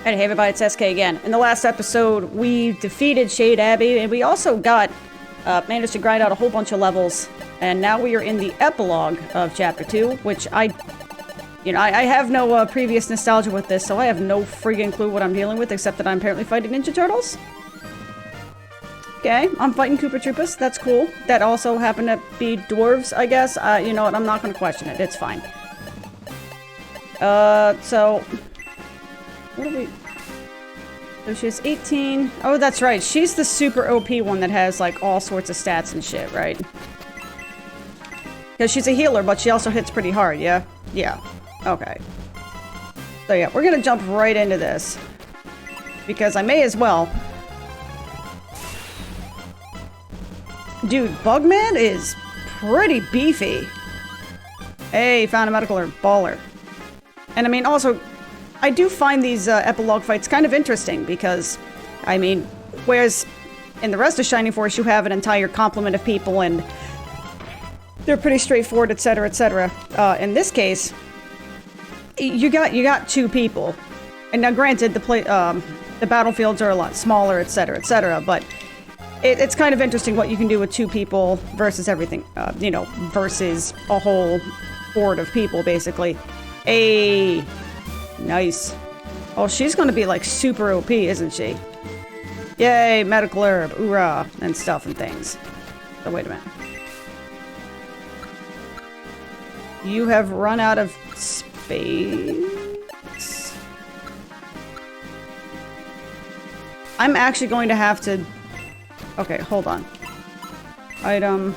Hey everybody, it's SK again. In the last episode, we defeated Shade Abbey, and we also managed to grind out a whole bunch of levels. And now we are in the epilogue of Chapter 2, which I have no previous nostalgia with this, so I have no friggin' clue what I'm dealing with, except that I'm apparently fighting Ninja Turtles. Okay, I'm fighting Koopa Troopas, that's cool. That also happen to be dwarves, I guess. You know what, I'm not gonna question it, it's fine. So... What are we... So she's 18... Oh, that's right. She's the super OP one that has, like, all sorts of stats and shit, right? Because she's a healer, but she also hits pretty hard, yeah? Yeah. Okay. So yeah, we're gonna jump right into this. Because I may as well. Dude, Bugman is pretty beefy. Hey, found a medical herb. Baller. And I mean, also... I do find these epilogue fights kind of interesting because, I mean, whereas in the rest of Shining Force you have an entire complement of people and they're pretty straightforward, etc., etc. In this case, you got two people, and now granted the battlefields are a lot smaller, etc., etc. But it's kind of interesting what you can do with two people versus everything, you know, versus a whole horde of people, basically. Nice. Oh, she's gonna be like super OP, isn't she? Yay, medical herb, hoorah, and stuff and things. So wait a minute. You have run out of space. I'm actually going to have to... Okay, hold on. Item...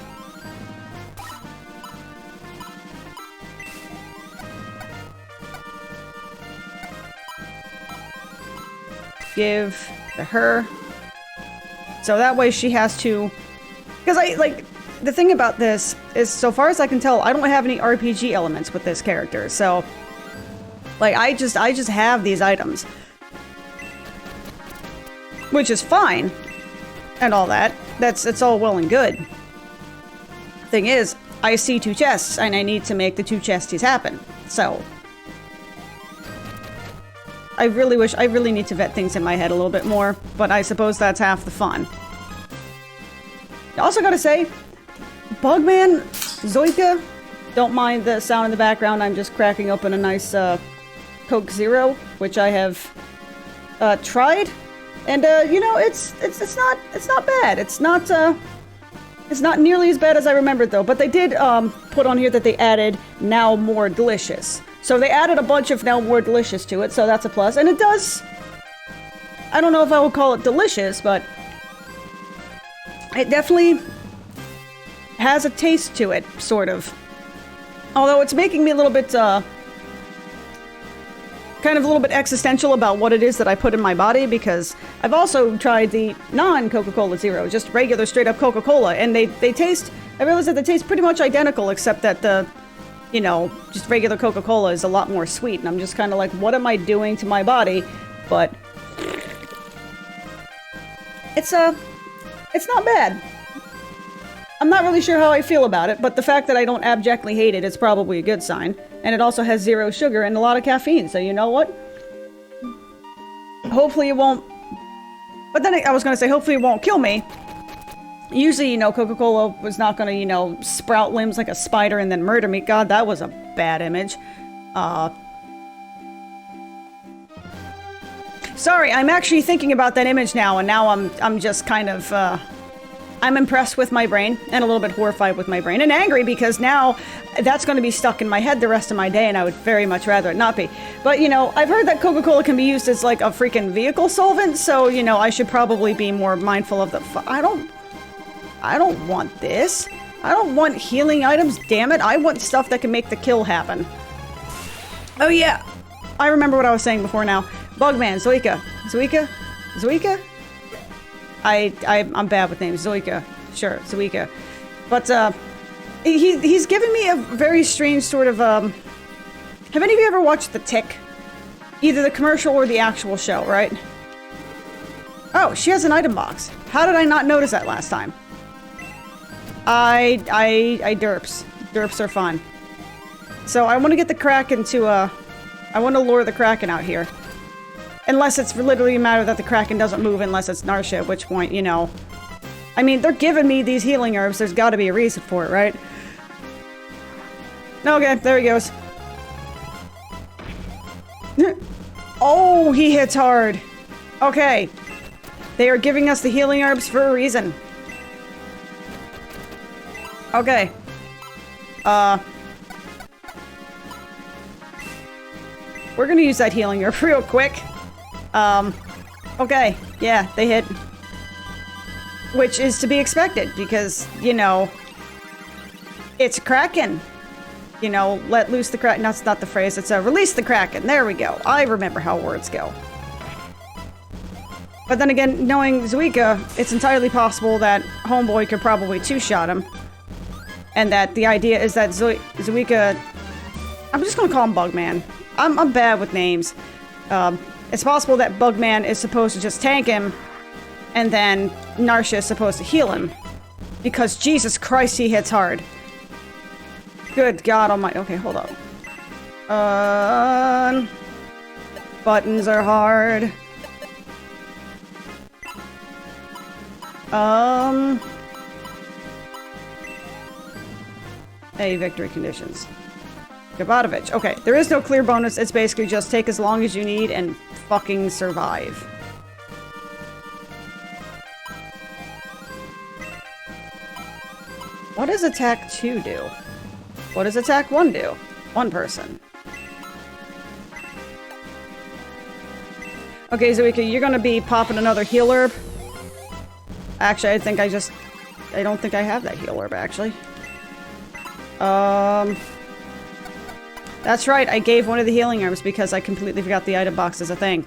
Give to her. So that way she has to... Because the thing about this is, so far as I can tell, I don't have any RPG elements with this character, so... Like, I just have these items. Which is fine. And all that. It's all well and good. Thing is, I see two chests, and I need to make the two chesties happen. So... I really need to vet things in my head a little bit more, but I suppose that's half the fun. I also gotta say, Bugman, Zoika, don't mind the sound in the background, I'm just cracking open a nice Coke Zero, which I have tried, and you know, it's not bad. It's not nearly as bad as I remembered though, but they did put on here that they added now more delicious. So they added a bunch of now more delicious to it, so that's a plus. And it does... I don't know if I would call it delicious, but... It definitely has a taste to it, sort of. Although it's making me a little bit, kind of a little bit existential about what it is that I put in my body, because I've also tried the non-Coca-Cola Zero, just regular straight-up Coca-Cola, and they taste... I realize that they taste pretty much identical, except that the... You know, just regular Coca-Cola is a lot more sweet, and I'm just kind of like, what am I doing to my body? But... It's not bad. I'm not really sure how I feel about it, but the fact that I don't abjectly hate it is probably a good sign. And it also has 0 sugar and a lot of caffeine, so you know what? Hopefully it won't... But then I was gonna say, hopefully it won't kill me. Usually, you know, Coca-Cola was not gonna, you know, sprout limbs like a spider and then murder me. God, that was a bad image. Sorry, I'm actually thinking about that image now, and now I'm just kind of, I'm impressed with my brain, and a little bit horrified with my brain, and angry because now that's gonna be stuck in my head the rest of my day, and I would very much rather it not be. But, you know, I've heard that Coca-Cola can be used as, like, a freaking vehicle solvent, so, you know, I should probably be more mindful of the I don't want this. I don't want healing items, damn it. I want stuff that can make the kill happen. Oh yeah. I remember what I was saying before now. Bugman, Zoika. Zoika? Zoika? I'm bad with names. Zoika. Sure, Zoika. But, he's giving me a very strange sort of, Have any of you ever watched The Tick? Either the commercial or the actual show, right? Oh, she has an item box. How did I not notice that last time? I derps. Derps are fun. So I want to get the Kraken to, I want to lure the Kraken out here. Unless it's literally a matter that the Kraken doesn't move unless it's Narsha, at which point, you know. I mean, they're giving me these healing herbs. There's got to be a reason for it, right? Okay, there he goes. Oh, he hits hard. Okay. They are giving us the healing herbs for a reason. Okay. We're gonna use that healing herb real quick. Okay. Yeah, they hit. Which is to be expected, because, you know, it's a Kraken. You know, let loose the Kraken. That's not the phrase. It's release the Kraken. There we go. I remember how words go. But then again, knowing Zuika, it's entirely possible that Homeboy could probably two-shot him. And that the idea is that Zuika... I'm just gonna call him Bugman. I'm bad with names. It's possible that Bugman is supposed to just tank him, and then Narsha is supposed to heal him. Because Jesus Christ, he hits hard. Good God almighty. Okay, hold up. Buttons are hard. Hey, victory conditions. Gabatovich. Okay, there is no clear bonus. It's basically just take as long as you need and fucking survive. What does attack 2 do? What does attack 1 do? One person. Okay, Zuika, you're gonna be popping another heal herb. Actually, I don't think I have that heal herb, actually. That's right, I gave one of the healing herbs because I completely forgot the item box is a thing.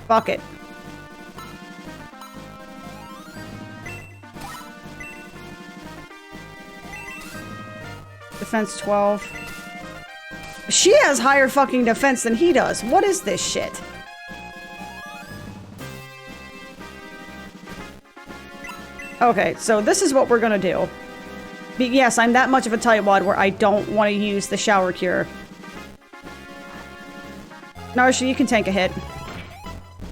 Fuck it. Defense 12. She has higher fucking defense than he does. What is this shit? Okay, so this is what we're gonna do. Yes, I'm that much of a tightwad where I don't want to use the shower cure. Narsha, you can tank a hit.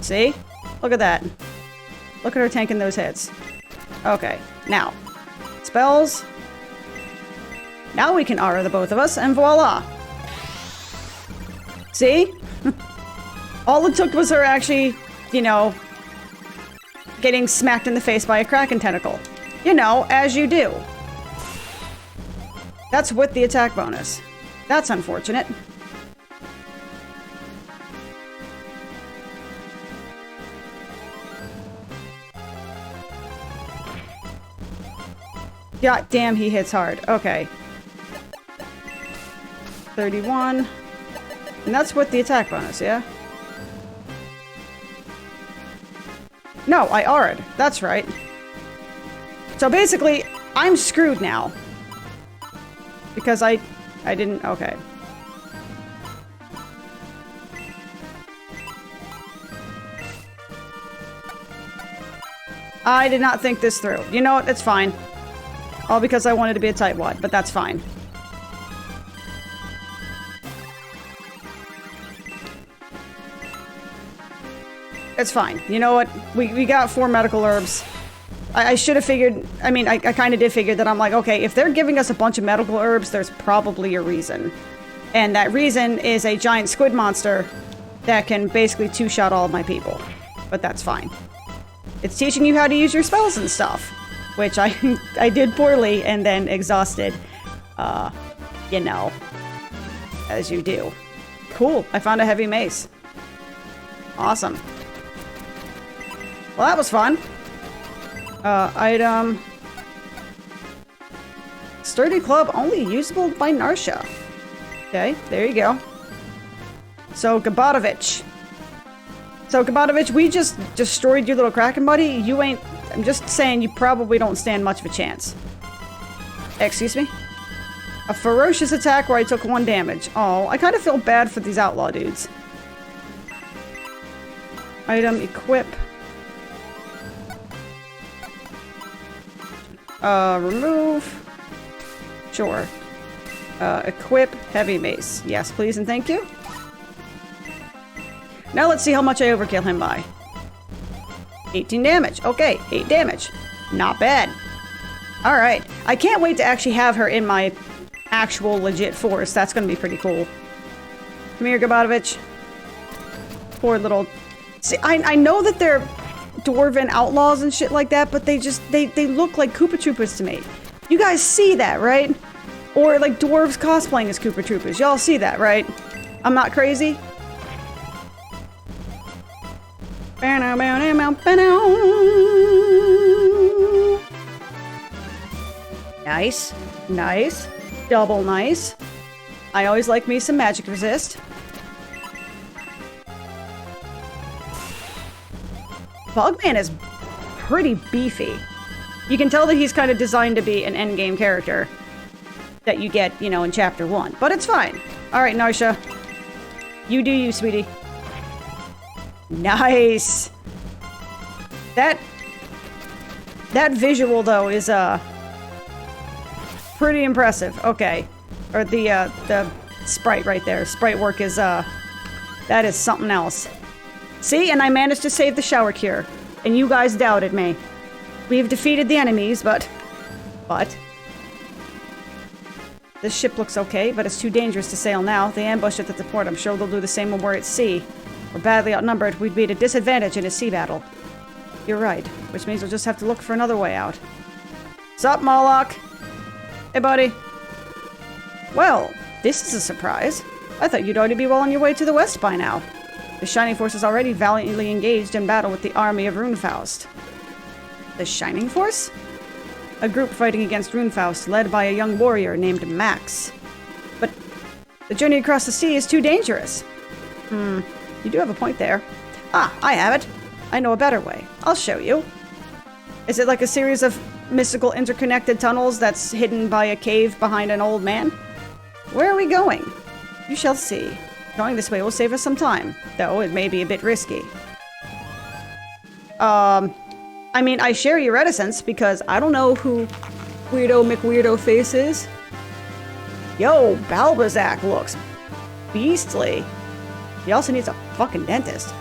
See? Look at that. Look at her tanking those hits. Okay, now. Spells. Now we can aura the both of us, and voila! See? All it took was her actually, you know, getting smacked in the face by a Kraken tentacle. You know, as you do. That's with the attack bonus. That's unfortunate. God damn, he hits hard. Okay. 31. And that's with the attack bonus, yeah? No, I R'd. That's right. So basically, I'm screwed now. Because I didn't... Okay. I did not think this through. You know what? It's fine. All because I wanted to be a tightwad, but that's fine. It's fine. You know what? We got 4 medical herbs. I should have figured... I mean, I kind of did figure that I'm like, okay, if they're giving us a bunch of medical herbs, there's probably a reason. And that reason is a giant squid monster that can basically two-shot all of my people. But that's fine. It's teaching you how to use your spells and stuff. Which I did poorly and then exhausted. You know. As you do. Cool. I found a heavy mace. Awesome. Well, that was fun. Item... Sturdy club only usable by Narsha. Okay, there you go. So, Gabatovich. So, Gabatovich, we just destroyed your little Kraken buddy. You ain't... I'm just saying you probably don't stand much of a chance. Excuse me? A ferocious attack where I took 1 damage. Oh, I kind of feel bad for these outlaw dudes. Item, equip. Remove. Sure. Equip heavy mace. Yes, please and thank you. Now let's see how much I overkill him by. 18 damage. Okay, 8 damage. Not bad. Alright. I can't wait to actually have her in my actual legit force. That's gonna be pretty cool. Come here, Gabatovich. Poor little... See, I know that they're dwarven outlaws and shit like that, but they look like Koopa Troopas to me. You guys see that, right? Or like dwarves cosplaying as Koopa Troopas. Y'all see that, right? I'm not crazy? Nice. Nice. Double nice. I always like me some magic resist. Bugman is pretty beefy. You can tell that he's kind of designed to be an endgame character that you get, you know, in Chapter 1. But it's fine. Alright, Narsha. You do you, sweetie. Nice! That visual, though, is, pretty impressive. Okay. Or the sprite right there. Sprite work is, that is something else. See? And I managed to save the shower cure. And you guys doubted me. We've defeated the enemies, but... This ship looks okay, but it's too dangerous to sail now. They ambushed us at the port. I'm sure they'll do the same when we're at sea. We're badly outnumbered. We'd be at a disadvantage in a sea battle. You're right. Which means we'll just have to look for another way out. Sup, Moloch? Hey, buddy. Well, this is a surprise. I thought you'd already be well on your way to the west by now. The Shining Force is already valiantly engaged in battle with the army of Runefaust. The Shining Force? A group fighting against Runefaust, led by a young warrior named Max. But the journey across the sea is too dangerous. You do have a point there. Ah, I have it. I know a better way. I'll show you. Is it like a series of mystical interconnected tunnels that's hidden by a cave behind an old man? Where are we going? You shall see. Going this way will save us some time, though it may be a bit risky. I mean, I share your reticence because I don't know who Weirdo McWeirdo Face is. Yo, Balbazak looks beastly. He also needs a fucking dentist.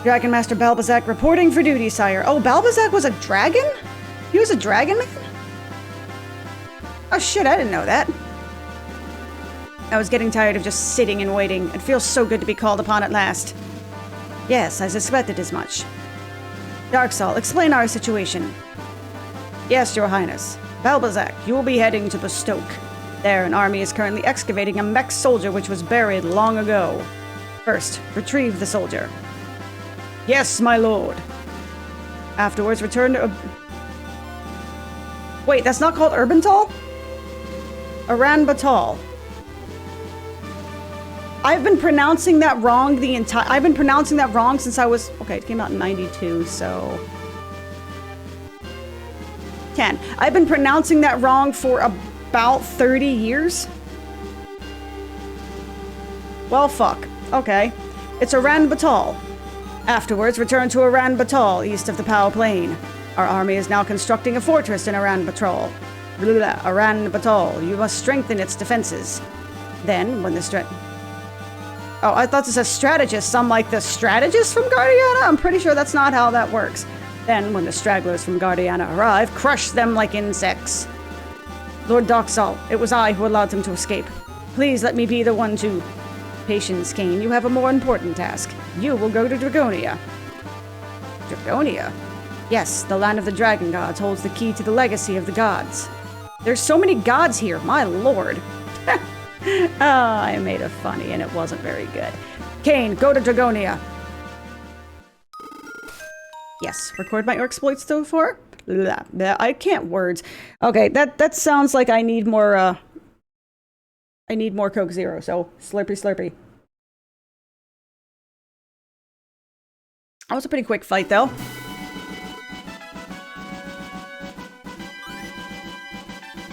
Dragon Master Balbazak reporting for duty, sire. Oh, Balbazak was a dragon? He was a dragon man? Oh shit, I didn't know that. I was getting tired of just sitting and waiting. It feels so good to be called upon at last. Yes, I suspected as much. Darksaul, explain our situation. Yes, your highness. Balbazak, you will be heading to the Stoke. There, an army is currently excavating a mech soldier which was buried long ago. First, retrieve the soldier. Yes, my lord. Afterwards, return to... Wait, that's not called Urbantal? Aran Batal. I've been pronouncing that wrong I've been pronouncing that wrong since I was... Okay, it came out in 92, so... 10. I've been pronouncing that wrong for about 30 years? Well, fuck. Okay. It's Aran Batal. Afterwards, return to Aran Batal, east of the Pao Plain. Our army is now constructing a fortress in Aran Batal. Aran Batal. You must strengthen its defenses. Then, when the Oh, I thought this was a strategist. I'm like, the strategist from Guardiana? I'm pretty sure that's not how that works. Then, when the stragglers from Guardiana arrive, crush them like insects. Lord Darksaul, it was I who allowed them to escape. Please let me be the one to... Patience, Kane, you have a more important task. You will go to Dragonia. Dragonia? Yes, the land of the dragon gods holds the key to the legacy of the gods. There's so many gods here, my lord. Oh, I made a funny and it wasn't very good. Kane, go to Dragonia. Yes, record my exploits so far. Blah, blah, I can't words. Okay, that sounds like I need more Coke Zero, so slurpy slurpy. That was a pretty quick fight though.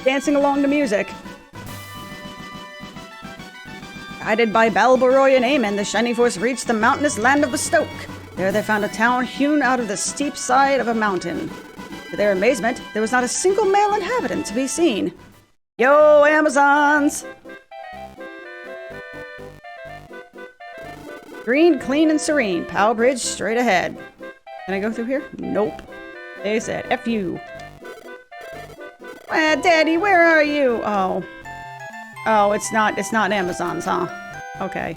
Dancing along to music. Guided by Balboroy and Aemon, the Shining Force reached the mountainous land of the Stoke. There they found a town hewn out of the steep side of a mountain. To their amazement, there was not a single male inhabitant to be seen. Yo, Amazons! Green, clean, and serene. Power bridge straight ahead. Can I go through here? Nope. They said, F you. Daddy, where are you? Oh. Oh, it's not Amazons, huh? Okay.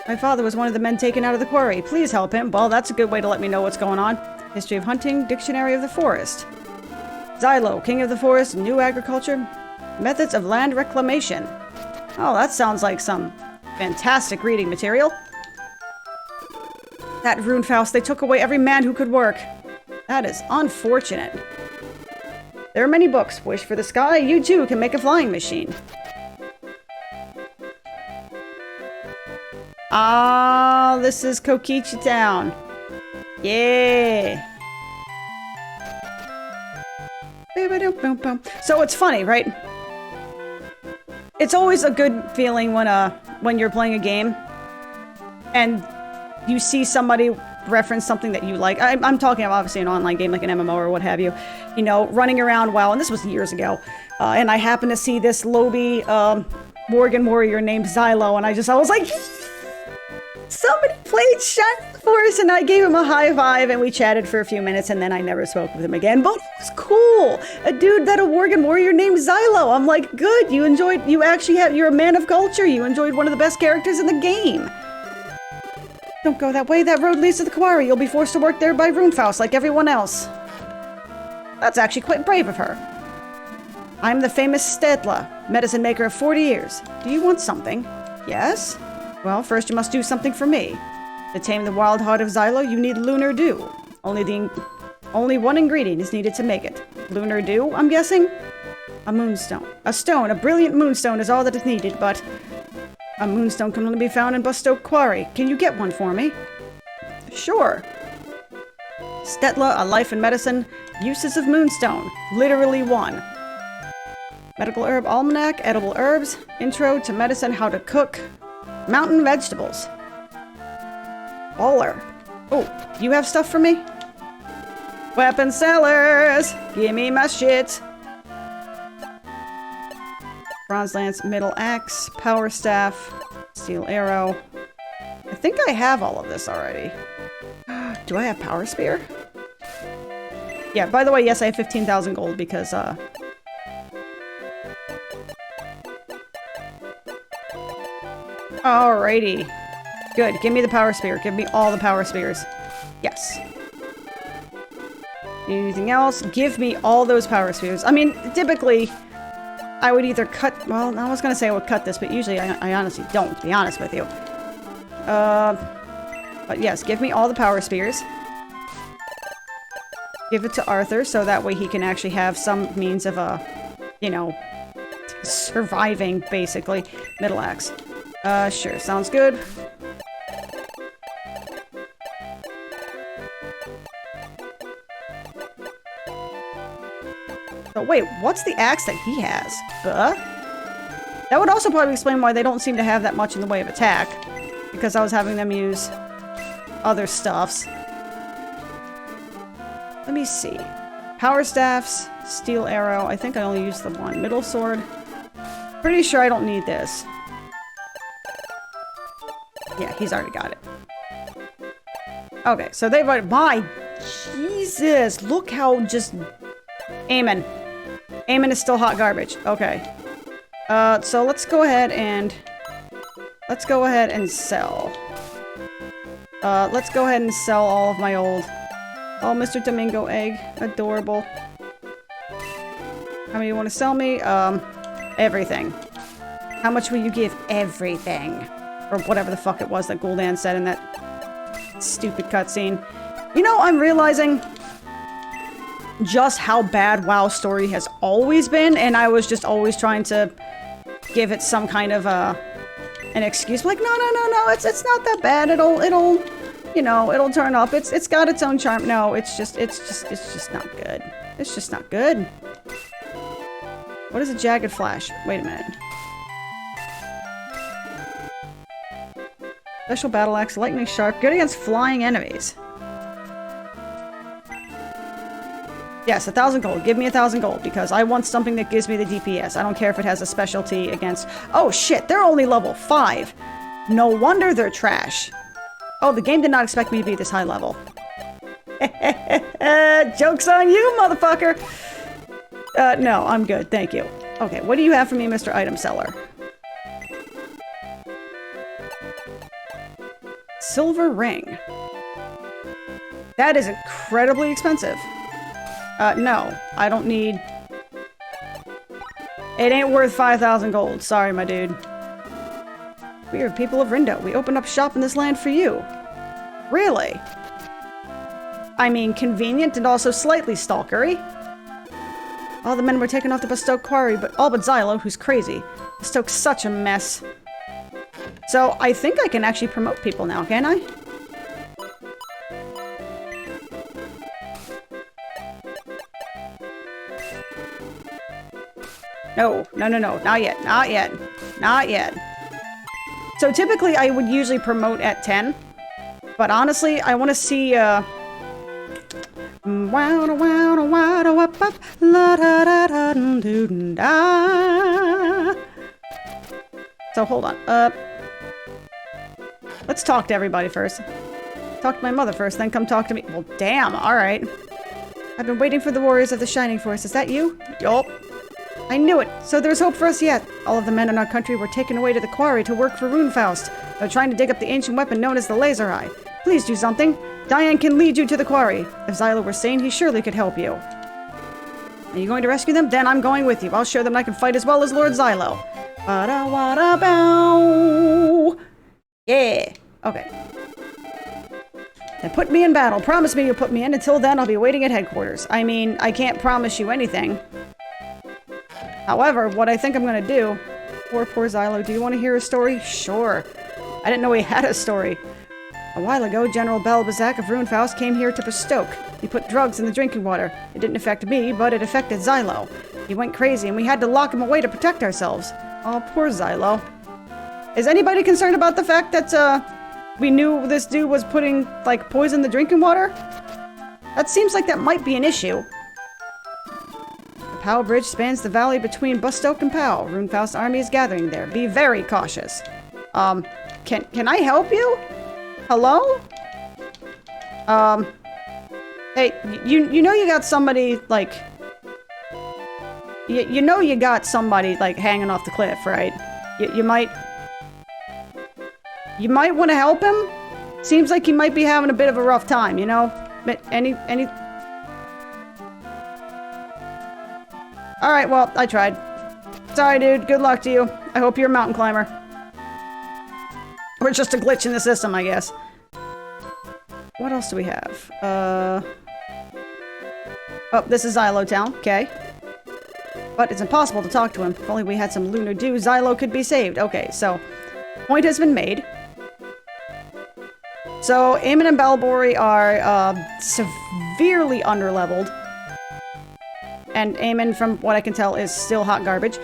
My father was one of the men taken out of the quarry. Please help him. Well, that's a good way to let me know what's going on. History of hunting, Dictionary of the Forest. Xylo, King of the Forest, New Agriculture, Methods of Land Reclamation. Oh, that sounds like some fantastic reading material. That Runefaust, they took away every man who could work. That is unfortunate. There are many books. Wish for the sky, you too can make a flying machine. Ah, this is Kokichi Town. Yeah. So it's funny, right? It's always a good feeling when you're playing a game and you see somebody reference something that you like. I'm talking about obviously an online game like an MMO or what have you. You know, running around WoW, and this was years ago. And I happened to see this Lobby Morgan warrior named Xylo, and I was like, somebody played Shine Force, and I gave him a high five, and we chatted for a few minutes, and then I never spoke with him again. But it was cool. A dude that a Worgen warrior named Xylo. I'm like, good. You're a man of culture. You enjoyed one of the best characters in the game. Don't go that way. That road leads to the quarry. You'll be forced to work there by Runefaust like everyone else. That's actually quite brave of her. I'm the famous Stedla, medicine maker of 40 years. Do you want something? Yes? Well, first you must do something for me. To tame the wild heart of Xylo, you need lunar dew. Only one ingredient is needed to make it. Lunar dew, I'm guessing? A moonstone. A brilliant moonstone is all that is needed, but a moonstone can only be found in Bustoke Quarry. Can you get one for me? Sure. Stetla, a life in medicine. Uses of moonstone. Literally one. Medical herb almanac, edible herbs. Intro to medicine, how to cook. Mountain vegetables. Baller. Oh, you have stuff for me? Weapon sellers! Give me my shit! Bronze lance, middle axe, power staff, steel arrow. I think I have all of this already. Do I have power spear? Yeah, by the way, yes, I have 15,000 gold because, Alrighty. Good. Give me the power spear. Give me all the power spears. Yes. Anything else? Give me all those power spears. I mean, typically, I would either cut... Well, I was going to say I would cut this, but usually I honestly don't, to be honest with you. But yes, give me all the power spears. Give it to Arthur, so that way he can actually have some means of, you know, surviving, basically. Middle axe. Sure, sounds good. Oh, wait, what's the axe that he has? That would also probably explain why they don't seem to have that much in the way of attack. Because I was having them use other stuffs. Let me see. Power staffs, steel arrow. I think I only used the one. Middle sword. Pretty sure I don't need this. Yeah, he's already got it. Okay, so they've already... My Jesus! Look how just... Aiming. Aiming is still hot garbage. Okay. So let's go ahead and... Let's go ahead and sell. Let's go ahead and sell all of my old... Oh, Mr. Domingo egg. Adorable. How many you want to sell me? Everything. How much will you give? Everything. Or whatever the fuck it was that Gul'dan said in that stupid cutscene. You know, I'm realizing just how bad WoW story has always been, and I was just always trying to give it some kind of an excuse. Like, no, it's not that bad. It'll, you know, it'll turn up. It's got its own charm. No, it's just not good. It's just not good. What is a jagged flash? Wait a minute. Special battle axe, lightning sharp, good against flying enemies. Yes, 1,000 gold. Give me 1,000 gold, because I want something that gives me the DPS. I don't care if it has a specialty against... Oh, shit, they're only level 5. No wonder they're trash. Oh, the game did not expect me to be this high level. Joke's on you, motherfucker! No, I'm good, thank you. Okay, what do you have for me, Mr. Item Seller? Silver ring. That is incredibly expensive. No, I don't need... It ain't worth 5,000 gold. Sorry, my dude. We are people of Rindo. We opened up shop in this land for you. Really? I mean, convenient and also slightly stalkery. All the men were taken off the Bestoke quarry, but all but Xylo, who's crazy. Bestoke's such a mess. So, I think I can actually promote people now, can I? No, no, no, no, not yet, not yet, not yet. So typically I would usually promote at 10, but honestly, I want to see, So hold on, let's talk to everybody first. Talk to my mother first, then come talk to me. Well, damn, alright. I've been waiting for the warriors of the Shining Force. Is that you? Yup. I knew it! So there's hope for us yet! All of the men in our country were taken away to the quarry to work for Runefaust. They're trying to dig up the ancient weapon known as the Laser Eye. Please do something! Diane can lead you to the quarry. If Xylo were sane, he surely could help you. Are you going to rescue them? Then I'm going with you. I'll show them I can fight as well as Lord Xylo. Ba-da-wa-da-bow! Yeah! Okay. Then put me in battle. Promise me you'll put me in. Until then, I'll be waiting at headquarters. I mean, I can't promise you anything. However, what I think I'm gonna do... Poor Xylo, do you want to hear a story? Sure. I didn't know he had a story. A while ago, General Balbazak of Runefaust came here to Bestoke. He put drugs in the drinking water. It didn't affect me, but it affected Xylo. He went crazy, and we had to lock him away to protect ourselves. Oh, poor Xylo. Is anybody concerned about the fact that, we knew this dude was putting, like, poison in the drinking water? That seems like that might be an issue. The Pow Bridge spans the valley between Bestoke and Pow. Runefaust's army is gathering there. Be very cautious. Can I help you? Hello? Hey, you know you got somebody, like... You know you got somebody, like, hanging off the cliff, right? You might... You might want to help him? Seems like he might be having a bit of a rough time, you know? But any... Alright, well, I tried. Sorry, dude. Good luck to you. I hope you're a mountain climber. Or just a glitch in the system, I guess. What else do we have? Oh, this is Xylo Town. Okay. But it's impossible to talk to him. If only we had some lunar dew, Xylo could be saved. Okay, so... Point has been made. So, Eamon and Balbori are, severely underleveled. And Eamon, from what I can tell, is still hot garbage.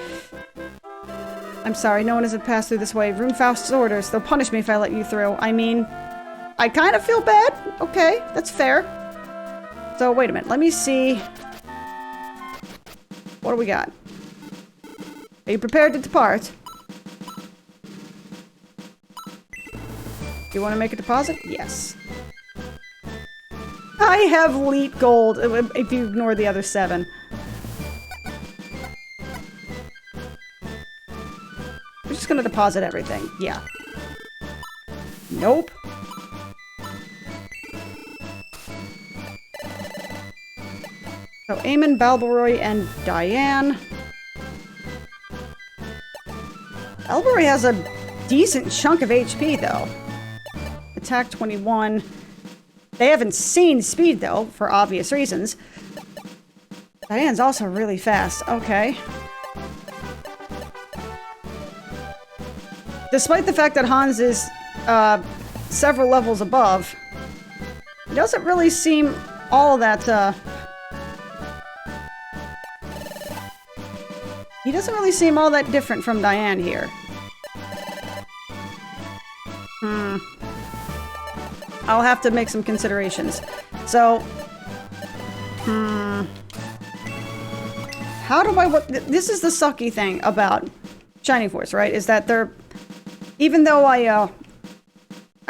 I'm sorry, no one has passed through this way. Runefaust's orders. They'll punish me if I let you through. I mean, I kind of feel bad. Okay, that's fair. So, wait a minute. Let me see. What do we got? Are you prepared to depart? You want to make a deposit? Yes. I have elite gold, if you ignore the other 7. We're just gonna deposit everything. Yeah. Nope. So, Eamon, Balboroy, and Diane. Balboroy has a decent chunk of HP, though. Attack 21. They have insane speed, though, for obvious reasons. Diane's also really fast. Okay. Despite the fact that Hans is several levels above, he doesn't really seem all that... He doesn't really seem all that different from Diane here. I'll have to make some considerations. So, how do I... This is the sucky thing about Shining Force, right? Is that they're... Even though I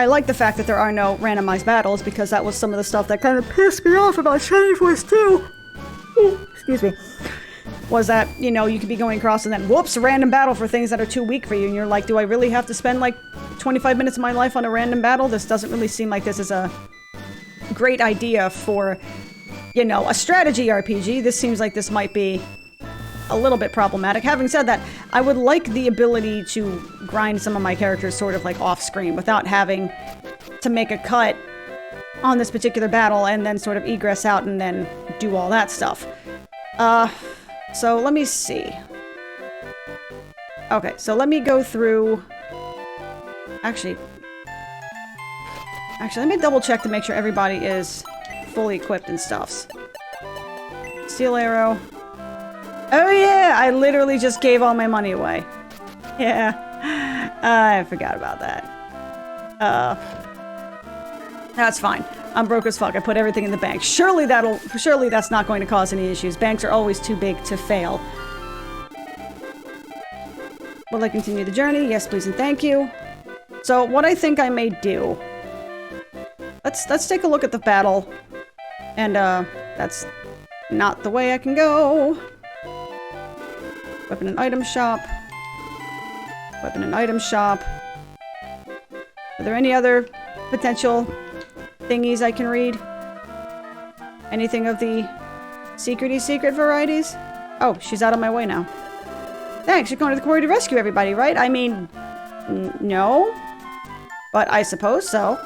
like the fact that there are no randomized battles, because that was some of the stuff that kind of pissed me off about Shining Force 2. Excuse me. Was that, you know, you could be going across and then, whoops, a random battle for things that are too weak for you. And you're like, do I really have to spend, like, 25 minutes of my life on a random battle? This doesn't really seem like this is a great idea for, you know, a strategy RPG. This seems like this might be a little bit problematic. Having said that, I would like the ability to grind some of my characters sort of, like, off-screen without having to make a cut on this particular battle and then sort of egress out and then do all that stuff. So let me see. Okay, so let me go through... Actually, let me double check to make sure everybody is fully equipped and stuffs. Steel arrow. Oh yeah, I literally just gave all my money away. Yeah, I forgot about that. That's fine. I'm broke as fuck. I put everything in the bank. Surely that's not going to cause any issues. Banks are always too big to fail. Will I continue the journey? Yes, please and thank you. So, what I think I may do... Let's take a look at the battle. And, that's not the way I can go. Weapon and item shop. Weapon and item shop. Are there any other potential thingies I can read? Anything of the secret varieties? Oh, she's out of my way now. Thanks, you're going to the quarry to rescue everybody, right? I mean, no. But I suppose so.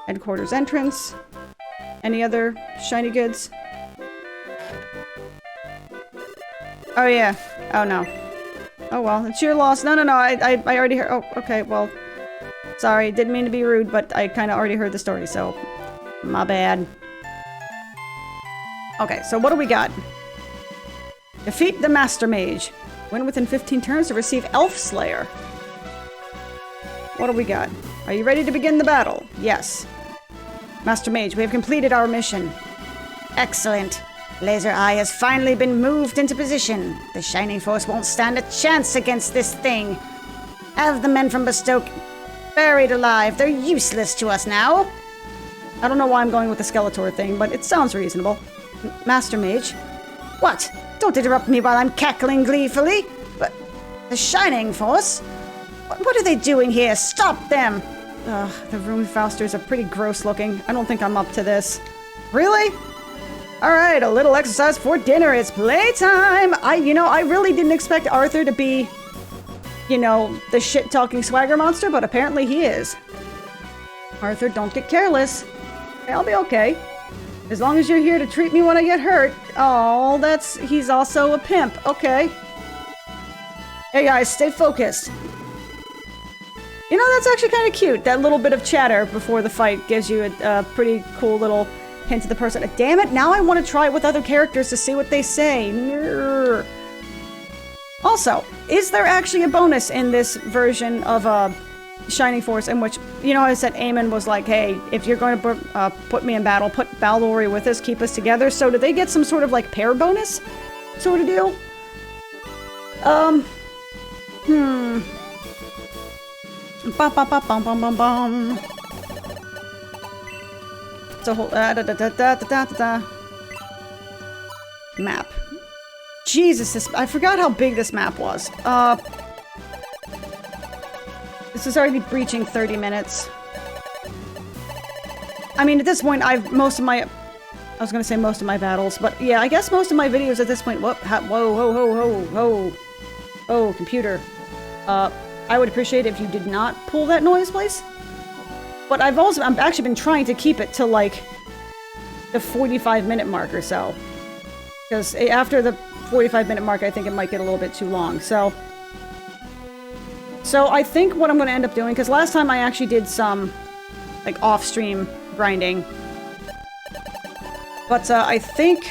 Headquarters entrance. Any other shiny goods? Oh yeah. Oh no. Oh well, it's your loss. No, I already heard. Oh, okay, well. Sorry, didn't mean to be rude, but I kind of already heard the story, so... My bad. Okay, so what do we got? Defeat the Master Mage. Win within 15 turns to receive Elf Slayer. What do we got? Are you ready to begin the battle? Yes. Master Mage, we have completed our mission. Excellent. Laser Eye has finally been moved into position. The Shining Force won't stand a chance against this thing. Have the men from Bestoke buried alive. They're useless to us now. I don't know why I'm going with the Skeletor thing, but it sounds reasonable. Master Mage? What? Don't interrupt me while I'm cackling gleefully. But the Shining Force? What are they doing here? Stop them! Ugh, the Rune Fausters are pretty gross looking. I don't think I'm up to this. Really? Alright, a little exercise for dinner. It's playtime! I really didn't expect Arthur to be, the shit-talking swagger monster, but apparently he is. Arthur, don't get careless. I'll be okay. As long as you're here to treat me when I get hurt. Oh, he's also a pimp. Okay. Hey guys, stay focused. That's actually kind of cute. That little bit of chatter before the fight gives you a pretty cool little hint to the person. Damn it, now I want to try it with other characters to see what they say. Nrr. Also, is there actually a bonus in this version of Shining Force in which, I said Eamon was like, hey, if you're going to put me in battle, put Baldory with us, keep us together. So do they get some sort of like pair bonus sort of deal? Bum. So whole map. Jesus, I forgot how big this map was. This is already breaching 30 minutes. I mean, at this point, I was gonna say most of my battles, but yeah, I guess most of my videos at this point. Whoa, computer. I would appreciate it if you did not pull that noise, please. But I've actually been trying to keep it to like the 45-minute mark or so, because after the 45-minute mark, I think it might get a little bit too long. So I think what I'm going to end up doing, because last time I actually did some like off-stream grinding, but I think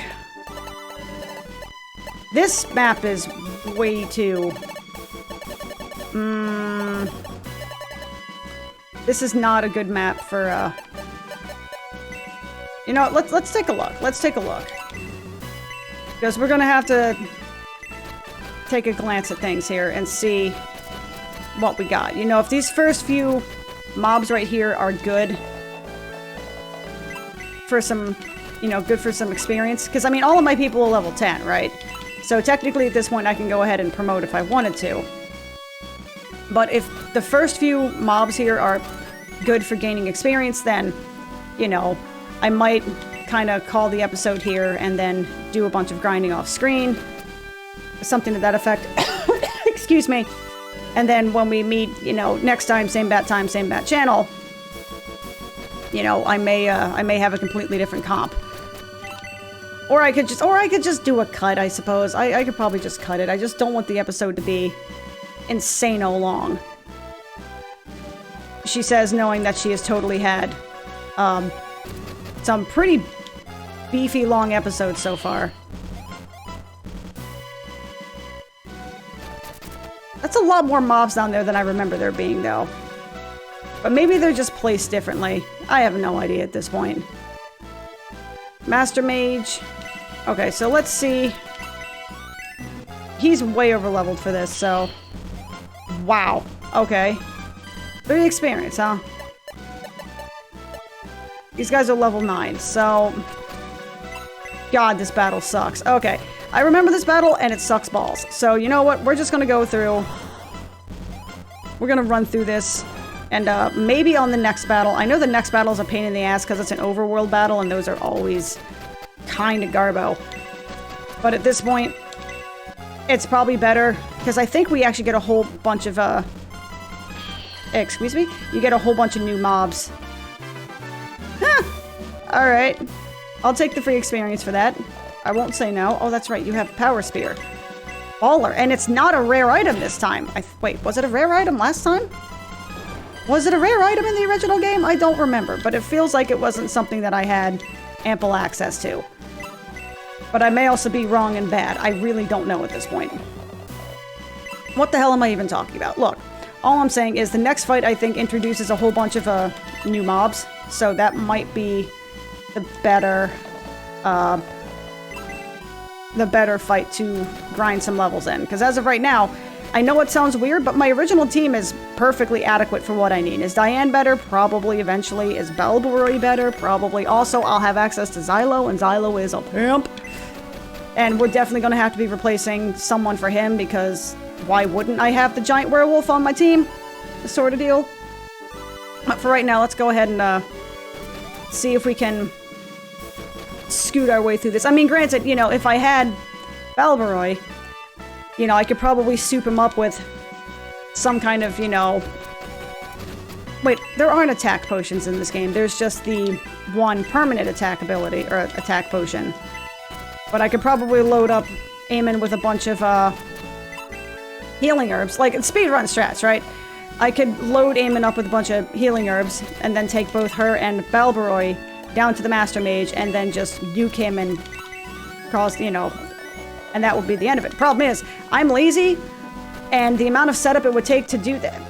this map is way too. This is not a good map for, let's take a look. Let's take a look. Because we're gonna have to take a glance at things here and see what we got. You know, if these first few mobs right here are good for some, you know, good for some experience. Because, I mean, all of my people are level 10, right? So technically at this point I can go ahead and promote if I wanted to. But if the first few mobs here are good for gaining experience, then, you know, I might kind of call the episode here and then do a bunch of grinding off screen. Something to that effect. Excuse me. And then when we meet, you know, next time, same bat channel, you know, I may have a completely different comp. Or I could just do a cut, I suppose. I could probably just cut it. I just don't want the episode to be insano long. She says, knowing that she has totally had some pretty beefy long episodes so far. That's a lot more mobs down there than I remember there being, though. But maybe they're just placed differently. I have no idea at this point. Master Mage. Okay, so let's see. He's way over-leveled for this, so... Wow. Okay. 3 experience, huh? These guys are level 9, so... God, this battle sucks. Okay. I remember this battle, and it sucks balls. So, you know what? We're just gonna go through... We're gonna run through this. And, maybe on the next battle... I know the next battle is a pain in the ass, because it's an overworld battle, and those are always... kind of garbo. But at this point... it's probably better... because I think we actually get a whole bunch of, excuse me? You get a whole bunch of new mobs. Huh! Alright. I'll take the free experience for that. I won't say no. Oh, that's right, you have Power Spear. Baller. And it's not a rare item this time. Wait, was it a rare item last time? Was it a rare item in the original game? I don't remember, but it feels like it wasn't something that I had ample access to. But I may also be wrong and bad. I really don't know at this point. What the hell am I even talking about? Look, all I'm saying is the next fight, I think, introduces a whole bunch of new mobs. So that might be the better fight to grind some levels in. Because as of right now, I know it sounds weird, but my original team is perfectly adequate for what I need. Is Diane better? Probably, eventually. Is Belbury better? Probably. Also, I'll have access to Xylo, and Xylo is a pimp. And we're definitely going to have to be replacing someone for him, because why wouldn't I have the giant werewolf on my team? Sort of deal. But for right now, let's go ahead and see if we can scoot our way through this. I mean, granted, you know, if I had Balbaroy, you know, I could probably soup him up with some kind of, you know... Wait, there aren't attack potions in this game. There's just the one permanent attack ability, or attack potion. But I could probably load up Eamon with a bunch of, healing herbs. Like, speedrun strats, right? I could load Eamon up with a bunch of healing herbs, and then take both her and Balbaroy down to the Master Mage, and then just nuke him and cause, you know... And that would be the end of it. Problem is, I'm lazy, and the amount of setup it would take to do that...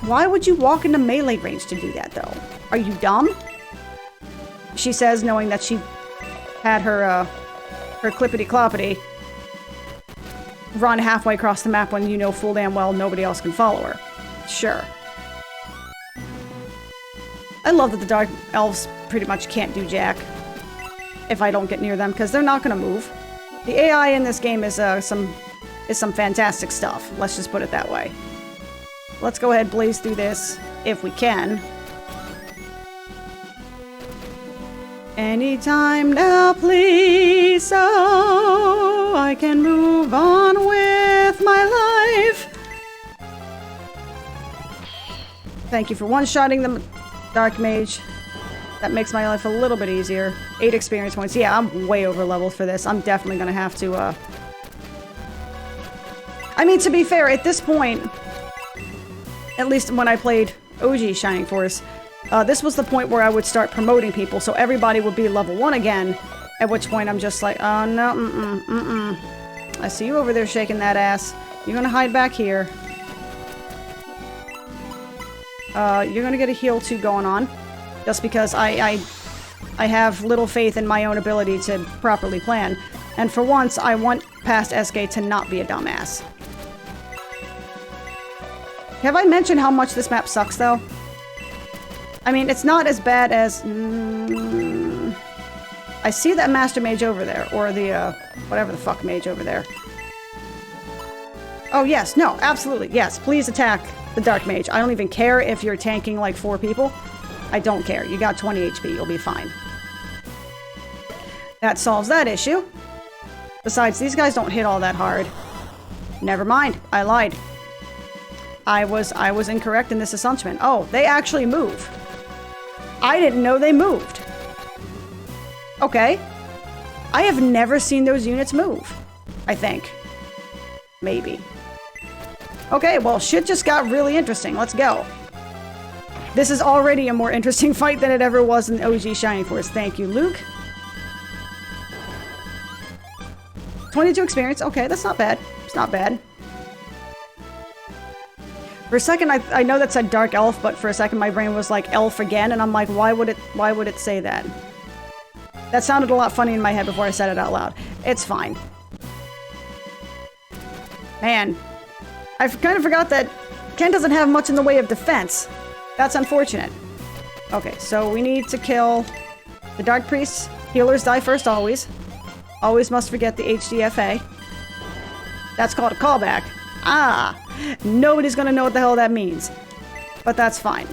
Why would you walk into melee range to do that, though? Are you dumb? She says, knowing that she had her clippity-cloppity run halfway across the map when you know full damn well nobody else can follow her. Sure. I love that the Dark Elves pretty much can't do jack if I don't get near them, because they're not going to move. The AI in this game is some fantastic stuff. Let's just put it that way. Let's go ahead and blaze through this, if we can. Anytime now, please, so I can move on with my life. Thank you for one-shotting the Dark Mage. That makes my life a little bit easier. 8 experience points. Yeah, I'm way over leveled for this. I'm definitely gonna have to, I mean, to be fair, at this point, at least when I played OG Shining Force, this was the point where I would start promoting people, so everybody would be level 1 again, at which point I'm just like, oh, no, I see you over there shaking that ass. You're gonna hide back here. You're gonna get a heal too going on, just because I have little faith in my own ability to properly plan. And for once, I want past SK to not be a dumbass. Have I mentioned how much this map sucks, though? I mean, it's not as bad as... I see that Master Mage over there, or the, whatever the fuck mage over there. Oh, yes, no, absolutely, yes, please attack the Dark Mage. I don't even care if you're tanking, like, 4 people. I don't care. You got 20 HP, you'll be fine. That solves that issue. Besides, these guys don't hit all that hard. Never mind, I lied. I was incorrect in this assumption. Oh, they actually move. I didn't know they moved. Okay. I have never seen those units move. I think. Maybe. Okay, well, shit just got really interesting. Let's go. This is already a more interesting fight than it ever was in OG Shining Force. Thank you, Luke. 22 experience. Okay, that's not bad. It's not bad. For a second, I know that said Dark Elf, but for a second my brain was like Elf again, and I'm like, why would it say that? That sounded a lot funny in my head before I said it out loud. It's fine. Man, I kind of forgot that Ken doesn't have much in the way of defense. That's unfortunate. Okay, so we need to kill the Dark Priests. Healers die first, always. Always must forget the HDFA. That's called a callback. Ah! Nobody's gonna know what the hell that means. But that's fine.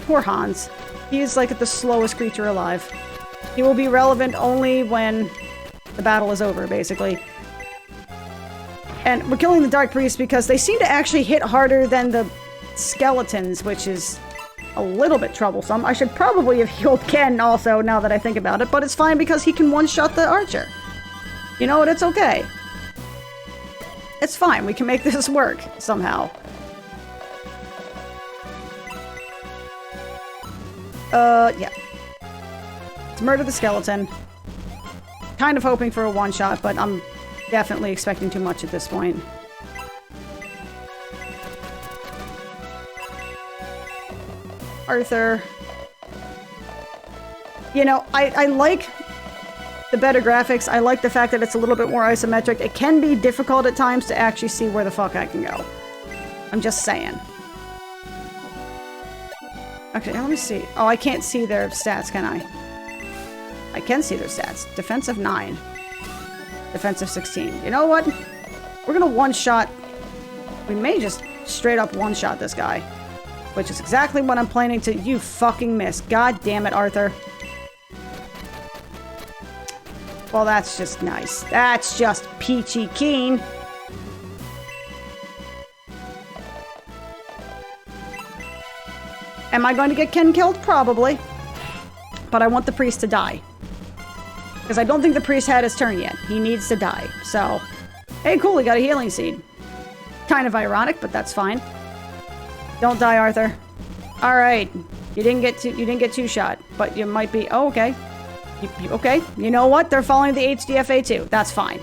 Poor Hans. He's like the slowest creature alive. He will be relevant only when the battle is over, basically. And we're killing the Dark Priests because they seem to actually hit harder than the skeletons, which is a little bit troublesome. I should probably have healed Ken also, now that I think about it, but it's fine because he can one-shot the archer. You know what? It's okay. It's fine. We can make this work somehow. Yeah. Let's murder the skeleton. Kind of hoping for a one-shot, but I'm definitely expecting too much at this point. Arthur. You know, I like the better graphics. I like the fact that it's a little bit more isometric. It can be difficult at times to actually see where the fuck I can go. I'm just saying. Okay, let me see. Oh, I can't see their stats, can I? I can see their stats. Defensive 9. Defensive 16. You know what? We're gonna one-shot... We may just straight up one-shot this guy. Which is exactly what I'm planning to... You fucking miss. God damn it, Arthur. Well, that's just nice. That's just peachy keen. Am I going to get Ken killed? Probably. But I want the priest to die. Because I don't think the priest had his turn yet. He needs to die. So, hey, cool, he got a healing seed. Kind of ironic, but that's fine. Don't die, Arthur. All right, you didn't get two-shot, but you might be. Oh, okay. Okay. You know what? They're following the HDFA too. That's fine.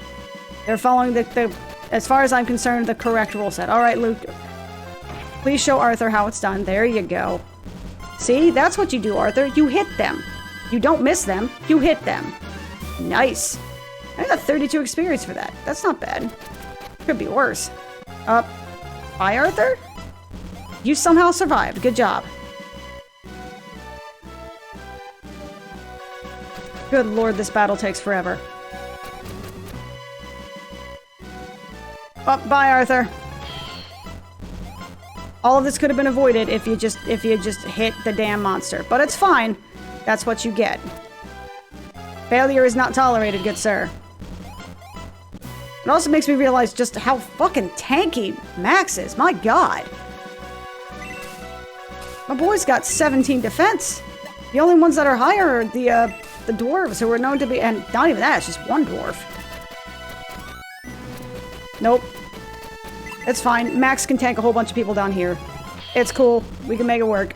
They're following the, as far as I'm concerned, the correct rule set. All right, Luke. Please show Arthur how it's done. There you go. See, that's what you do, Arthur. You hit them. You don't miss them. You hit them. Nice. I got 32 experience for that. That's not bad. Could be worse. Bye, Arthur? You somehow survived. Good job. Good lord, this battle takes forever. Oh, bye, Arthur. All of this could have been avoided if you just hit the damn monster. But it's fine. That's what you get. Failure is not tolerated, good sir. It also makes me realize just how fucking tanky Max is. My god. My boy's got 17 defense. The only ones that are higher are the dwarves, who are known to be, and not even that, it's just one dwarf. Nope. It's fine. Max can tank a whole bunch of people down here. It's cool. We can make it work.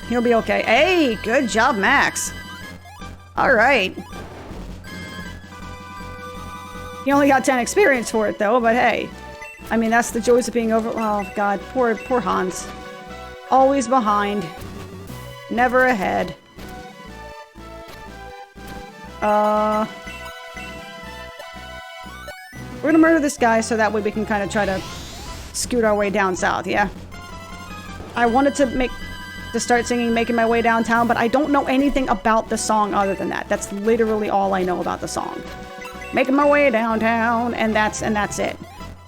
He'll be okay. Hey, good job, Max. Alright. You only got 10 experience for it, though, but hey. I mean, that's the joys of being over... Oh, God. Poor Hans. Always behind. Never ahead. We're gonna murder this guy so that way we can kind of try to scoot our way down south, yeah? I wanted to start singing Making My Way Downtown, but I don't know anything about the song other than that. That's literally all I know about the song. Making my way downtown, and that's it.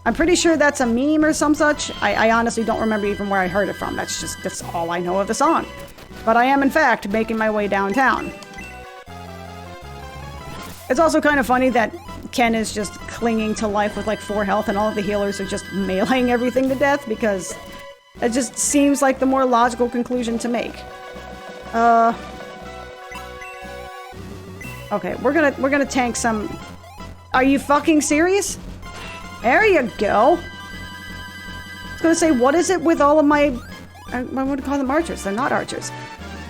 I'm pretty sure that's a meme or some such. I honestly don't remember even where I heard it from. That's all I know of the song. But I am, in fact, making my way downtown. It's also kind of funny that Ken is just clinging to life with like 4 health and all of the healers are just meleeing everything to death because it just seems like the more logical conclusion to make. Okay, we're gonna tank some... Are you fucking serious? There you go. I was gonna say, what is it with all of my... I would call them archers. They're not archers.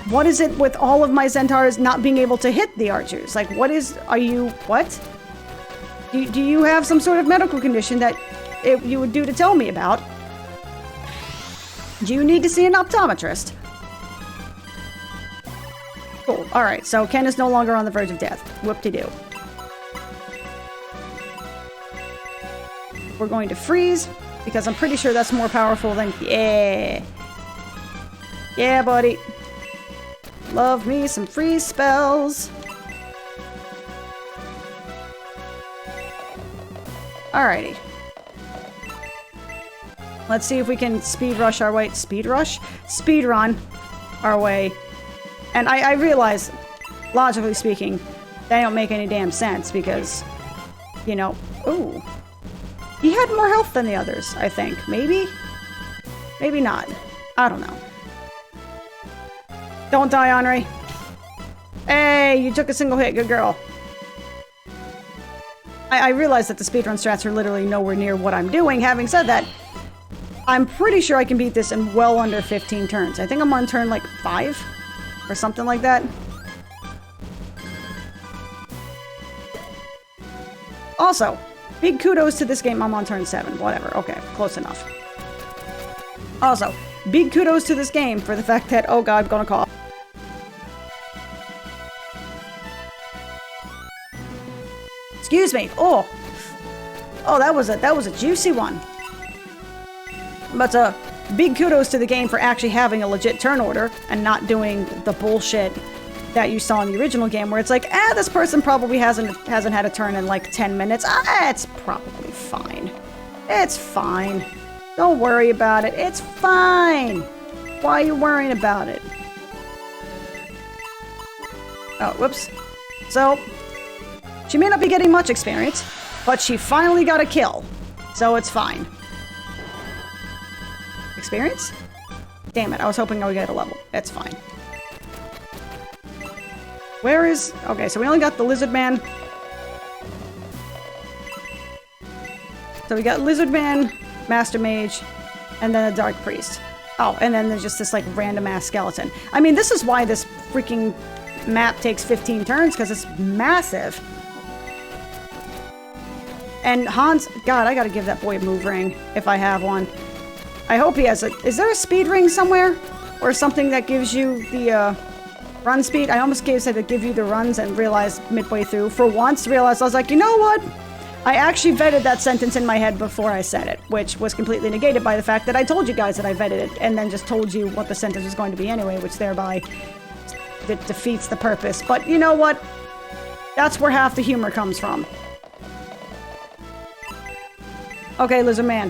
What is it with all of my centaurs not being able to hit the archers? Like, what is... Are you... What? Do you have some sort of medical condition that you would do to tell me about? Do you need to see an optometrist? Cool. Alright, so Ken is no longer on the verge of death. Whoop-de-doo. We're going to freeze, because I'm pretty sure that's more powerful than... Yeah! Yeah, buddy. Love me some freeze spells. Alrighty. Let's see if we can speed rush our way... Speed rush? Speed run our way. And I realize, logically speaking, they don't make any damn sense because, you know... Ooh. He had more health than the others, I think. Maybe? Maybe not. I don't know. Don't die, Henri. Hey, you took a single hit. Good girl. I realize that the speedrun strats are literally nowhere near what I'm doing. Having said that, I'm pretty sure I can beat this in well under 15 turns. I think I'm on turn, like, 5? Or something like that. Also, big kudos to this game. I'm on turn 7. Whatever. Okay, close enough. Also, big kudos to this game for the fact that... Oh god, I'm gonna cough. Excuse me. Oh, that was a juicy one. But big kudos to the game for actually having a legit turn order and not doing the bullshit that you saw in the original game, where it's like, this person probably hasn't had a turn in like 10 minutes. It's probably fine. It's fine. Don't worry about it. It's fine. Why are you worrying about it? Oh, whoops. So. She may not be getting much experience, but she finally got a kill, so it's fine. Experience? Damn it, I was hoping I would get a level. It's fine. Where is... Okay, so we only got the Lizard Man. So we got Lizard Man, Master Mage, and then a Dark Priest. Oh, and then there's just this, like, random-ass skeleton. I mean, this is why this freaking map takes 15 turns, because it's massive. And Hans, God, I gotta give that boy a move ring, if I have one. I hope he has a... Is there a speed ring somewhere? Or something that gives you the, run speed? I almost said to give you the runs and realized midway through. For once, realized I was like, you know what? I actually vetted that sentence in my head before I said it, which was completely negated by the fact that I told you guys that I vetted it, and then just told you what the sentence was going to be anyway, which thereby defeats the purpose. But you know what? That's where half the humor comes from. Okay, Lizard Man,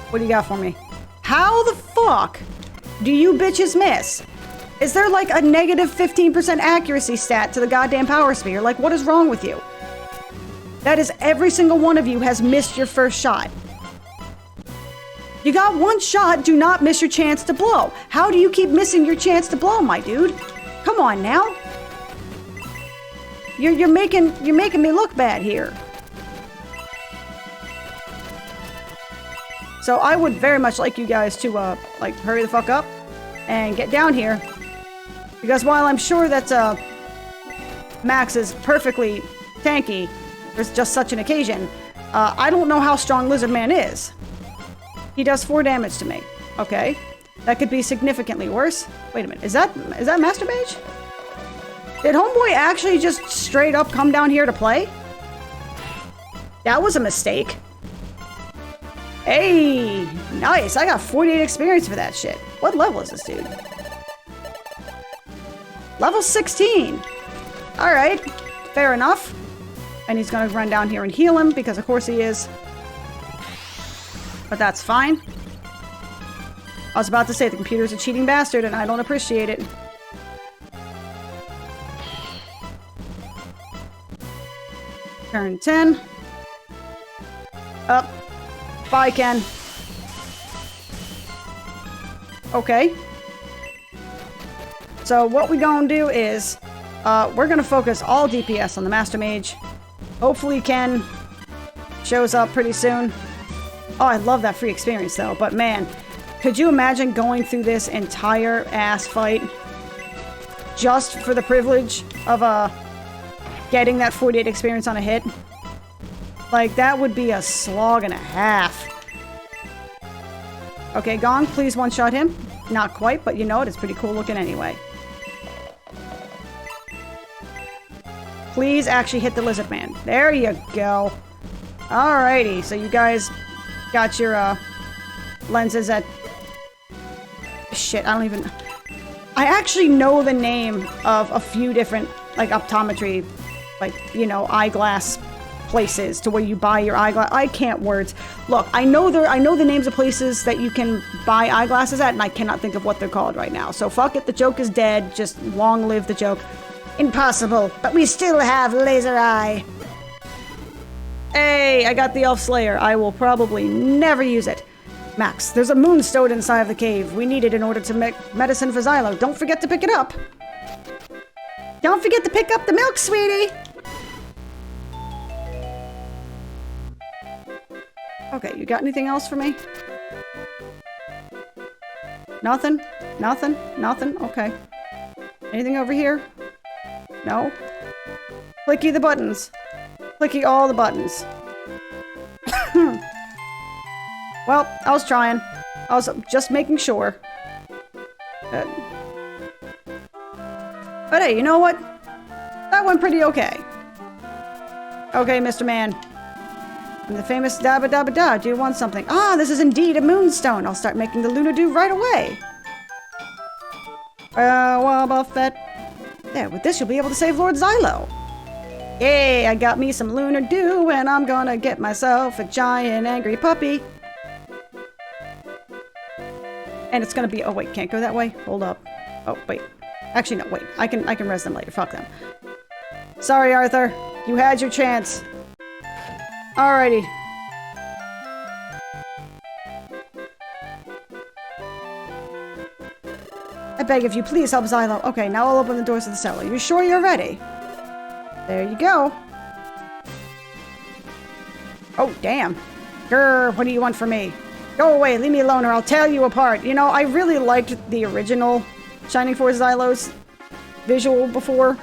what do you got for me? How the fuck do you bitches miss? Is there like a negative 15% accuracy stat to the goddamn power sphere? Like, what is wrong with you? That is every single one of you has missed your first shot. You got one shot, do not miss your chance to blow. How do you keep missing your chance to blow, my dude? Come on now. You're making me look bad here. So I would very much like you guys to, like, hurry the fuck up and get down here. Because while I'm sure that, Max is perfectly tanky for just such an occasion, I don't know how strong Lizard Man is. He does 4 damage to me. Okay. That could be significantly worse. Wait a minute. Is that Master Mage? Did Homeboy actually just straight up come down here to play? That was a mistake. Hey, nice. I got 48 experience for that shit. What level is this dude? Level 16. All right, fair enough. And he's gonna run down here and heal him because of course he is. But that's fine. I was about to say the computer's a cheating bastard and I don't appreciate it. Turn 10. Up. Bye, Ken. Okay. So what we gonna do is, we're gonna focus all DPS on the Master Mage. Hopefully Ken shows up pretty soon. Oh, I love that free experience though, but man, could you imagine going through this entire ass fight just for the privilege of, getting that 48 experience on a hit? Like, that would be a slog and a half. Okay, Gong, please one-shot him. Not quite, but you know it, it's pretty cool looking anyway. Please actually hit the lizard man. There you go. Alrighty, so you guys got your, lenses at... Shit, I don't even... I actually know the name of a few different, like, optometry, like, you know, eyeglass places to where you buy your eyeglass. I can't words. Look, I know the names of places that you can buy eyeglasses at, and I cannot think of what they're called right now. So fuck it, the joke is dead. Just long live the joke. Impossible, but we still have laser eye. Hey, I got the Elf Slayer. I will probably never use it. Max, there's a moonstone inside of the cave. We need it in order to make medicine for Xylo. Don't forget to pick it up. Don't forget to pick up the milk, sweetie. Okay, you got anything else for me? Nothing? Nothing? Nothing? Okay. Anything over here? No? Clicky the buttons. Clicky all the buttons. Well, I was trying. I was just making sure. But hey, you know what? That went pretty okay. Okay, Mr. Man. I'm the famous Dabba Dabba Da. Do you want something? Ah, this is indeed a moonstone. I'll start making the Lunar Dew right away. Well, Buffett. There, with this you'll be able to save Lord Xylo. Yay, I got me some Lunar Dew and I'm gonna get myself a giant angry puppy. And it's gonna be... Oh, wait, can't go that way? Hold up. Oh, wait. Actually, no, wait. I can res them later. Fuck them. Sorry, Arthur. You had your chance. Alrighty. I beg of you, please help Xylo. Okay, now I'll open the doors of the cellar. You sure you're ready? There you go. Oh, damn. Grr, what do you want from me? Go away, leave me alone or I'll tear you apart. You know, I really liked the original Shining Force Xylo's visual before.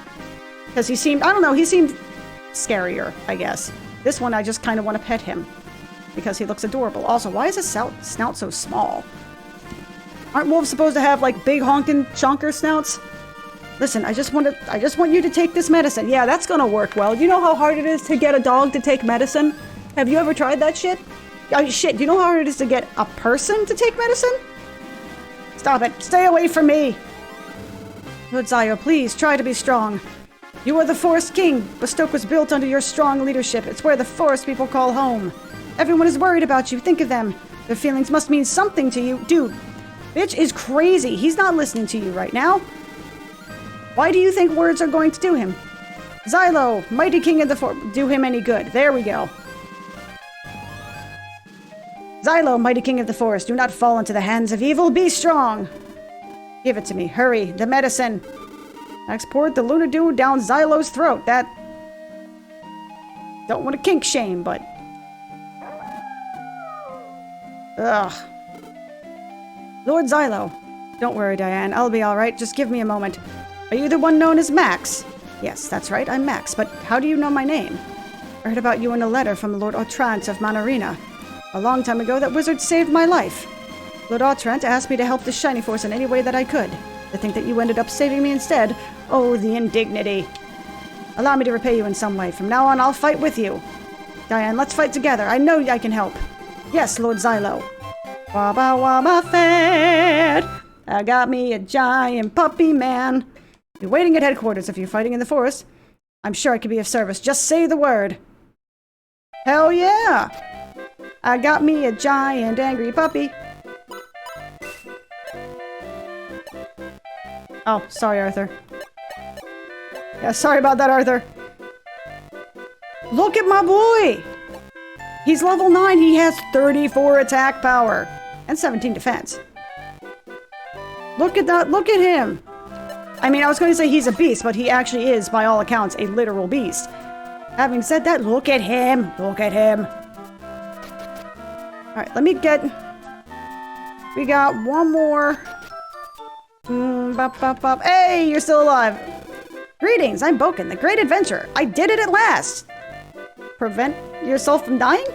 Because he seemed, I don't know, he seemed scarier, I guess. This one, I just kind of want to pet him. Because he looks adorable. Also, why is his snout so small? Aren't wolves supposed to have, like, big honkin' chonker snouts? Listen, I just want you to take this medicine. Yeah, that's gonna work well. Do you know how hard it is to get a dog to take medicine? Have you ever tried that shit? Oh, shit, do you know how hard it is to get a person to take medicine? Stop it. Stay away from me. Lord Xylo, please, try to be strong. You are the Forest King. Bestoke was built under your strong leadership. It's where the forest people call home. Everyone is worried about you. Think of them. Their feelings must mean something to you. Dude, bitch is crazy. He's not listening to you right now. Why do you think words are going to do him? Xylo, mighty king of the forest. Do him any good. There we go. Xylo, mighty king of the forest, do not fall into the hands of evil. Be strong. Give it to me. Hurry. The medicine. Max poured the Lunar Dew down Xylo's throat. That... Don't want to kink shame, but... Ugh. Lord Xylo. Don't worry, Diane. I'll be alright. Just give me a moment. Are you the one known as Max? Yes, that's right. I'm Max. But how do you know my name? I heard about you in a letter from Lord Autrant of Manarina. A long time ago, that wizard saved my life. Lord Autrant asked me to help the Shining Force in any way that I could. To think that you ended up saving me instead. Oh, the indignity. Allow me to repay you in some way. From now on, I'll fight with you. Diane, let's fight together. I know I can help. Yes, Lord Xylo. Wabba wabba fed. I got me a giant puppy man. Be waiting at headquarters if you're fighting in the forest. I'm sure I could be of service. Just say the word. Hell yeah! I got me a giant angry puppy. Oh, sorry, Arthur. Yeah, sorry about that, Arthur. Look at my boy! He's level 9. He has 34 attack power and 17 defense. Look at that. Look at him. I mean, I was going to say he's a beast, but he actually is, by all accounts, a literal beast. Having said that, look at him. Look at him. All right, let me get... We got one more. Bop, bop, bop. Hey, you're still alive. Greetings, I'm Boken, the great adventurer. I did it at last. Prevent yourself from dying?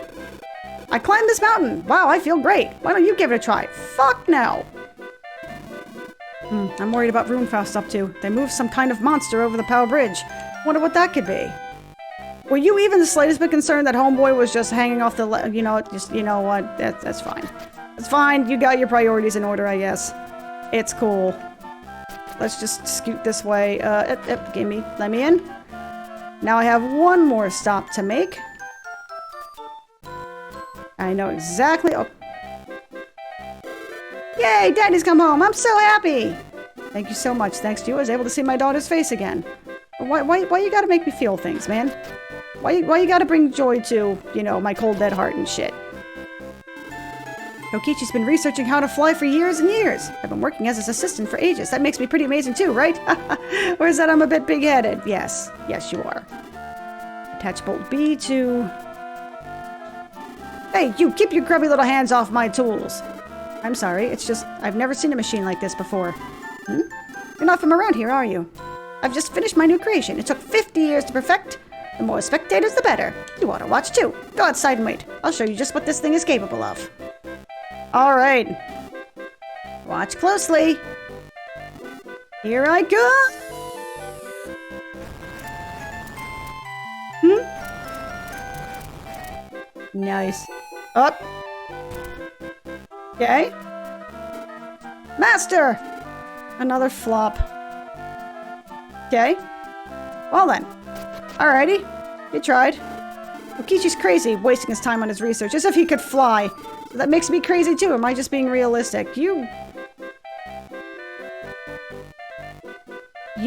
I climbed this mountain. Wow, I feel great. Why don't you give it a try? Fuck no. I'm worried about Runefaust up to. They moved some kind of monster over the Power Bridge. Wonder what that could be. Were you even the slightest bit concerned that Homeboy was just hanging off the... you know what? That's fine. It's fine. You got your priorities in order, I guess. It's cool. Let's just scoot this way. Let me in. Now I have one more stop to make. I know exactly... Oh. Yay, Daddy's come home. I'm so happy. Thank you so much. Thanks to you, I was able to see my daughter's face again. Why you gotta make me feel things, man? Why you gotta bring joy to, you know, my cold dead heart and shit? Kokichi's been researching how to fly for years and years. I've been working as his assistant for ages. That makes me pretty amazing too, right? Or is that I'm a bit big-headed? Yes. Yes, you are. Attach bolt B to... Hey, you! Keep your grubby little hands off my tools! I'm sorry, it's just... I've never seen a machine like this before. You're not from around here, are you? I've just finished my new creation. It took 50 years to perfect. The more spectators, the better. You ought to watch too. Go outside and wait. I'll show you just what this thing is capable of. Alright. Watch closely. Here I go! Nice. Up. Okay. Master! Another flop. Okay. Well then. Alrighty. You tried. Okichi's crazy, wasting his time on his research, as if he could fly. So that makes me crazy too. Am I just being realistic? You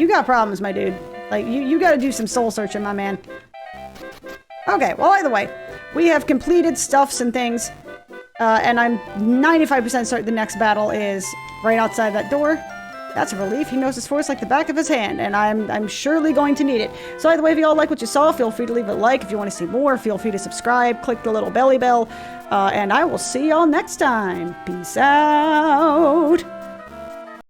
got problems, my dude. Like, you gotta do some soul searching, my man. Okay, well, either way. We have completed stuffs and things. And I'm 95% certain the next battle is right outside that door. That's a relief. He knows his force like the back of his hand, and I'm surely going to need it. So either way, if you all like what you saw, feel free to leave a like. If you want to see more, feel free to subscribe. Click the little belly bell. And I will see y'all next time. Peace out.